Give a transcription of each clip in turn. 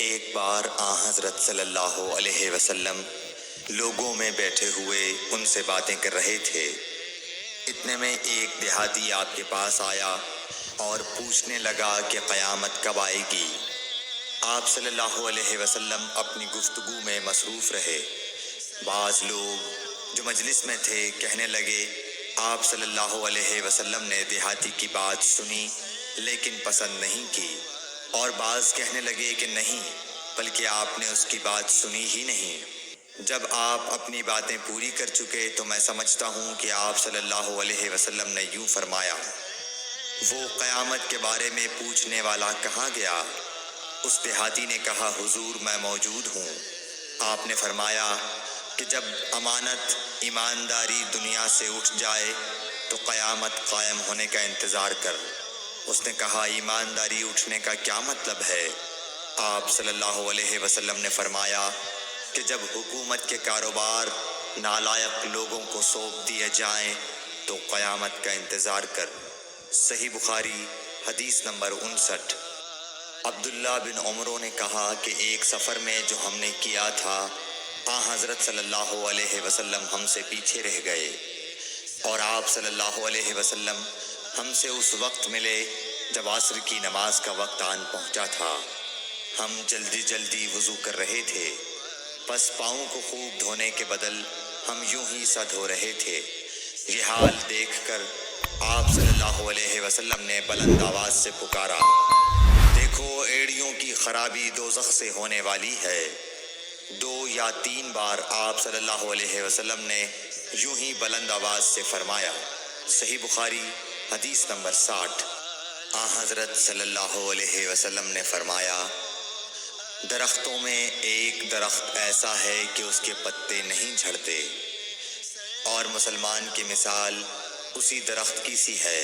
ایک بار حضرت صلی اللہ علیہ وسلم لوگوں میں بیٹھے ہوئے ان سے باتیں کر رہے تھے۔ اتنے میں ایک دیہاتی آپ کے پاس آیا اور پوچھنے لگا کہ قیامت کب آئے گی۔ آپ صلی اللہ علیہ وسلم اپنی گفتگو میں مصروف رہے۔ بعض لوگ جو مجلس میں تھے کہنے لگے، آپ صلی اللہ علیہ وسلم نے دیہاتی کی بات سنی لیکن پسند نہیں کی، اور بعض کہنے لگے کہ نہیں، بلکہ آپ نے اس کی بات سنی ہی نہیں۔ جب آپ اپنی باتیں پوری کر چکے تو میں سمجھتا ہوں کہ آپ صلی اللہ علیہ وسلم نے یوں فرمایا، وہ قیامت کے بارے میں پوچھنے والا کہاں گیا؟ اس دیہاتی نے کہا، حضور میں موجود ہوں۔ آپ نے فرمایا کہ جب امانت ایمانداری دنیا سے اٹھ جائے تو قیامت قائم ہونے کا انتظار کر۔ اس نے کہا، ایمانداری اٹھنے کا کیا مطلب ہے؟ آپ صلی اللہ علیہ وسلم نے فرمایا کہ جب حکومت کے کاروبار نالائق لوگوں کو سونپ دیے جائیں تو قیامت کا انتظار کر۔ صحیح بخاری حدیث نمبر 59۔ عبداللہ بن عمرو نے کہا کہ ایک سفر میں جو ہم نے کیا تھا، حضرت صلی اللہ علیہ وسلم ہم سے پیچھے رہ گئے، اور آپ صلی اللہ علیہ وسلم ہم سے اس وقت ملے جب عصر کی نماز کا وقت آن پہنچا تھا۔ ہم جلدی جلدی وضو کر رہے تھے، پس پاؤں کو خوب دھونے کے بدل ہم یوں ہی سا دھو رہے تھے۔ یہ حال دیکھ کر آپ صلی اللہ علیہ وسلم نے بلند آواز سے پکارا، دیکھو ایڑیوں کی خرابی دوزخ سے ہونے والی ہے۔ 2 یا 3 بار آپ صلی اللہ علیہ وسلم نے یوں ہی بلند آواز سے فرمایا۔ صحیح بخاری حدیث نمبر 60۔ حضرت صلی اللہ علیہ وسلم نے فرمایا، درختوں میں ایک درخت ایسا ہے کہ اس کے پتے نہیں جھڑتے، اور مسلمان کی مثال اسی درخت کی سی ہے۔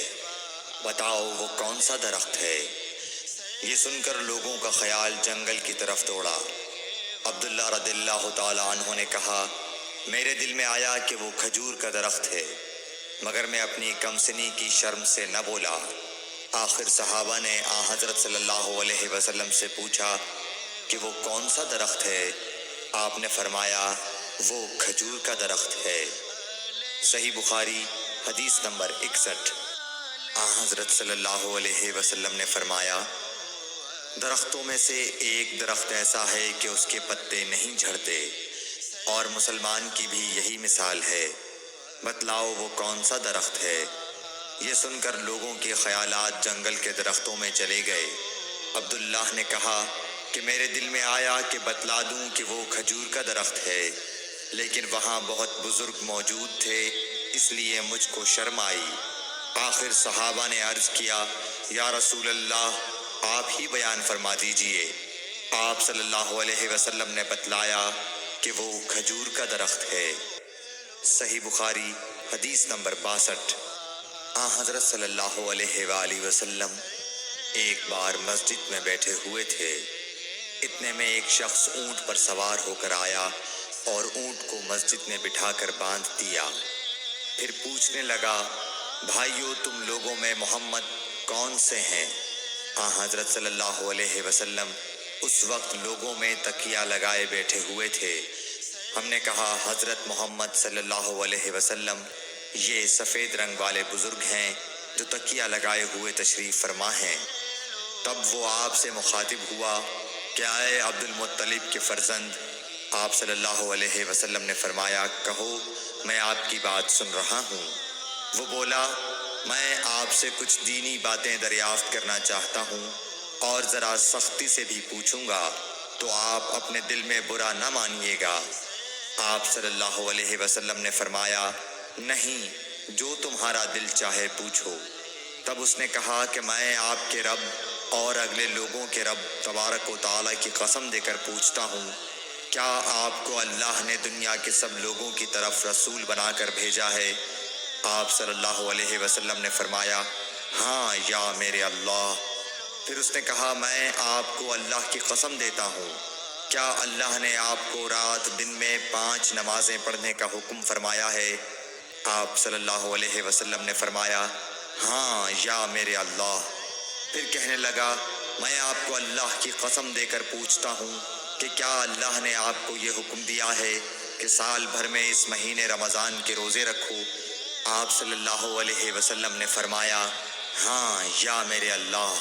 بتاؤ وہ کون سا درخت ہے؟ یہ سن کر لوگوں کا خیال جنگل کی طرف دوڑا۔ عبداللہ رضی اللہ تعالیٰ عنہ نے کہا، میرے دل میں آیا کہ وہ کھجور کا درخت ہے، مگر میں اپنی کم سنی کی شرم سے نہ بولا۔ آخر صحابہ نے حضرت صلی اللہ علیہ وسلم سے پوچھا کہ وہ کون سا درخت ہے؟ آپ نے فرمایا، وہ کھجور کا درخت ہے۔ صحیح بخاری حدیث نمبر 61۔ حضرت صلی اللہ علیہ وسلم نے فرمایا، درختوں میں سے ایک درخت ایسا ہے کہ اس کے پتے نہیں جھڑتے، اور مسلمان کی بھی یہی مثال ہے۔ بتلاؤ وہ کون سا درخت ہے؟ یہ سن کر لوگوں کے خیالات جنگل کے درختوں میں چلے گئے۔ عبداللہ نے کہا کہ میرے دل میں آیا کہ بتلا دوں کہ وہ کھجور کا درخت ہے، لیکن وہاں بہت بزرگ موجود تھے، اس لیے مجھ کو شرم آئی۔ آخر صحابہ نے عرض کیا، یا رسول اللہ، آپ ہی بیان فرما دیجئے۔ آپ صلی اللہ علیہ وسلم نے بتلایا کہ وہ کھجور کا درخت ہے۔ صحیح بخاری حدیث نمبر 62۔ حضرت صلی اللہ علیہ وآلہ وسلم ایک بار مسجد میں بیٹھے ہوئے تھے۔ اتنے میں ایک شخص اونٹ پر سوار ہو کر آیا اور اونٹ کو مسجد میں بٹھا کر باندھ دیا۔ پھر پوچھنے لگا، بھائیو تم لوگوں میں محمد کون سے ہیں؟ حضرت صلی اللہ علیہ وسلم اس وقت لوگوں میں تکیہ لگائے بیٹھے ہوئے تھے۔ ہم نے کہا، حضرت محمد صلی اللہ علیہ وسلم یہ سفید رنگ والے بزرگ ہیں جو تکیہ لگائے ہوئے تشریف فرما ہیں۔ تب وہ آپ سے مخاطب ہوا کہ اے عبد المطلب کے فرزند، آپ صلی اللہ علیہ وسلم نے فرمایا، کہو میں آپ کی بات سن رہا ہوں۔ وہ بولا، میں آپ سے کچھ دینی باتیں دریافت کرنا چاہتا ہوں، اور ذرا سختی سے بھی پوچھوں گا تو آپ اپنے دل میں برا نہ مانیے گا۔ آپ صلی اللہ علیہ وسلم نے فرمایا، نہیں، جو تمہارا دل چاہے پوچھو۔ تب اس نے کہا کہ میں آپ کے رب اور اگلے لوگوں کے رب تبارک و تعالیٰ کی قسم دے کر پوچھتا ہوں، کیا آپ کو اللہ نے دنیا کے سب لوگوں کی طرف رسول بنا کر بھیجا ہے؟ آپ صلی اللہ علیہ وسلم نے فرمایا، ہاں یا میرے اللہ۔ پھر اس نے کہا، میں آپ کو اللہ کی قسم دیتا ہوں، کیا اللہ نے آپ کو رات دن میں 5 نمازیں پڑھنے کا حکم فرمایا ہے؟ آپ صلی اللہ علیہ وسلم نے فرمایا، ہاں یا میرے اللہ۔ پھر کہنے لگا، میں آپ کو اللہ کی قسم دے کر پوچھتا ہوں کہ کیا اللہ نے آپ کو یہ حکم دیا ہے کہ سال بھر میں اس مہینے رمضان کے روزے رکھو؟ آپ صلی اللہ علیہ وسلم نے فرمایا، ہاں یا میرے اللہ۔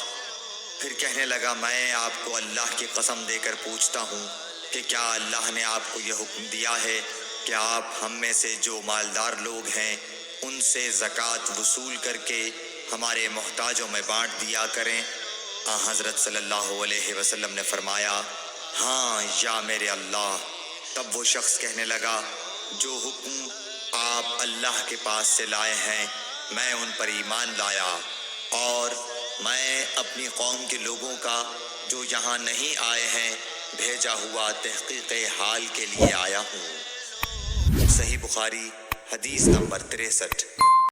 پھر کہنے لگا، میں آپ کو اللہ کی قسم دے کر پوچھتا ہوں کہ کیا اللہ نے آپ کو یہ حکم دیا ہے کہ آپ ہم میں سے جو مالدار لوگ ہیں ان سے زکوٰۃ وصول کر کے ہمارے محتاجوں میں بانٹ دیا کریں؟ حضرت صلی اللہ علیہ وسلم نے فرمایا، ہاں یا میرے اللہ۔ تب وہ شخص کہنے لگا، جو حکم آپ اللہ کے پاس سے لائے ہیں میں ان پر ایمان لایا، اور میں اپنی قوم کے لوگوں کا جو یہاں نہیں آئے ہیں بھیجا ہوا تحقیق حال کے لیے آیا ہوں۔ صحیح بخاری حدیث نمبر 63۔